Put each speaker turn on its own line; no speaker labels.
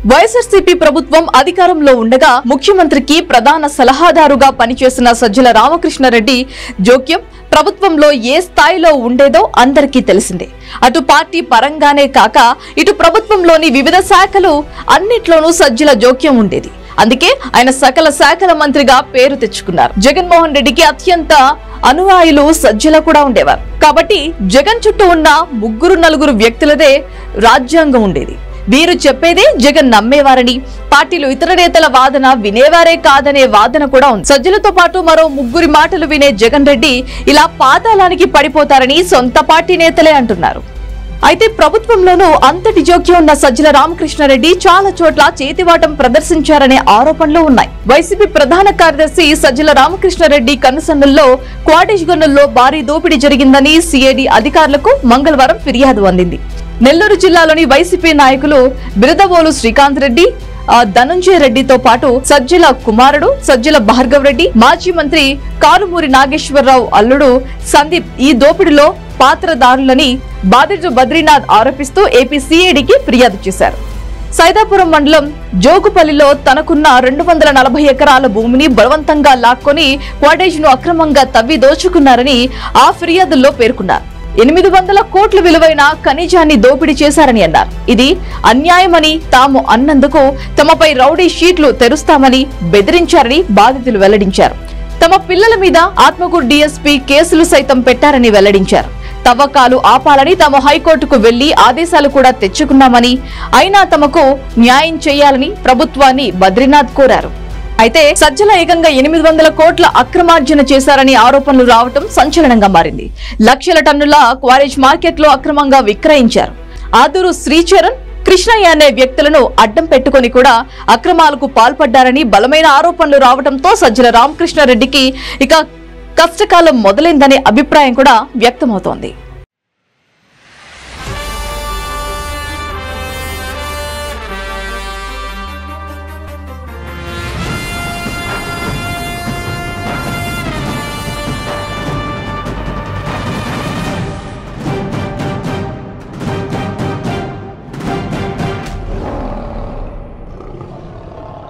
వైఎస్ఆర్సీపీ ప్రభుత్వం అధికారంలో ఉండగా ముఖ్యమంత్రికి ప్రధాన సలహాదారుగా పనిచేసిన సజ్జల రామకృష్ణారెడ్డి జోక్యం ప్రభుత్వంలో ఏ స్థాయిలో ఉండేదో అందరికీ తెలిసిందే. అటు పార్టీ పరంగానే కాక ఇటు ప్రభుత్వంలోని వివిధ శాఖలు అన్నిట్లోనూ సజ్జల జోక్యం ఉండేది. అందుకే ఆయన సకల శాఖల మంత్రిగా పేరు తెచ్చుకున్నారు. జగన్మోహన్ రెడ్డికి అత్యంత అనుయాయులు సజ్జల కూడా ఉండేవారు. కాబట్టి జగన్ చుట్టూ ఉన్న 3-4 వ్యక్తులదే రాజ్యాంగం ఉండేది. వీరు చెప్పేదే జగన్ నమ్మేవారని, పార్టీలు ఇతర నేతల వాదన వినేవారే కాదనే వాదన కూడా ఉంది. సజ్జలతో పాటు మరో 3 మాటలు వినే జగన్ రెడ్డి ఇలా పాతాళానికి పడిపోతారని సొంత పార్టీ నేతలే అంటున్నారు. అయితే ప్రభుత్వంలోనూ అంతటి జోక్యం ఉన్న సజ్జల రామకృష్ణారెడ్డి చాలా చోట్ల చేతివాటం ప్రదర్శించారనే ఆరోపణలు ఉన్నాయి. వైసీపీ ప్రధాన కార్యదర్శి సజ్జల రామకృష్ణారెడ్డి కనుసన్నల్లో క్వాటేజ్ గనుల్లో భారీ దోపిడీ జరిగిందని సిఐడి అధికారులకు మంగళవారం ఫిర్యాదు అందింది. నెల్లూరు జిల్లాలోని వైసీపీ నాయకులు బిరదవోలు శ్రీకాంత్ రెడ్డి, ధనుంజయ రెడ్డితో పాటు సజ్జల కుమారుడు సజ్జల భార్గవ్ రెడ్డి, మాజీ మంత్రి కారుమూరి నాగేశ్వరరావు అల్లుడు సందీప్ ఈ దోపిడీలో పాత్రదారులని బాధితుడు బద్రీనాథ్ ఆరోపిస్తూ ఏపీ సిఐడికి ఫిర్యాదు చేశారు. సైదాపురం మండలం జోగుపల్లిలో తనకున్న 240 ఎకరాల భూమిని బలవంతంగా లాక్కొని క్వాటేజ్ ను అక్రమంగా తవ్వి దోచుకున్నారని ఆ ఫిర్యాదుల్లో పేర్కొన్నారు. 800 కోట్ల విలువైన ఖనిజాన్ని దోపిడీ చేశారని అన్నారు. ఇది అన్యాయమని తాము అన్నందుకు తమపై రౌడీ షీట్లు తెరుస్తామని బెదిరించారని బాధితులు వెల్లడించారు. తమ పిల్లల మీద ఆత్మకూరు డీఎస్పీ కేసులు సైతం పెట్టారని వెల్లడించారు. తవ్వకాలు ఆపాలని తాము హైకోర్టుకు వెళ్లి ఆదేశాలు కూడా తెచ్చుకున్నామని, అయినా తమకు న్యాయం చేయాలని ప్రభుత్వాన్ని బద్రీనాథ్ కోరారు. అయితే సజ్జల ఏకంగా 800 కోట్ల అక్రమార్జన చేశారని ఆరోపణలు రావటం సంచలనంగా మారింది. లక్షల టన్నుల క్వారేజ్ మార్కెట్ లో అక్రమంగా విక్రయించారు. ఆదూరు శ్రీచరణ్, కృష్ణయ్య అనే వ్యక్తులను అడ్డం పెట్టుకుని కూడా అక్రమాలకు పాల్పడ్డారని బలమైన ఆరోపణలు రావడంతో సజ్జల రామకృష్ణారెడ్డికి ఇక కష్టకాలం మొదలైందనే అభిప్రాయం కూడా వ్యక్తమవుతోంది.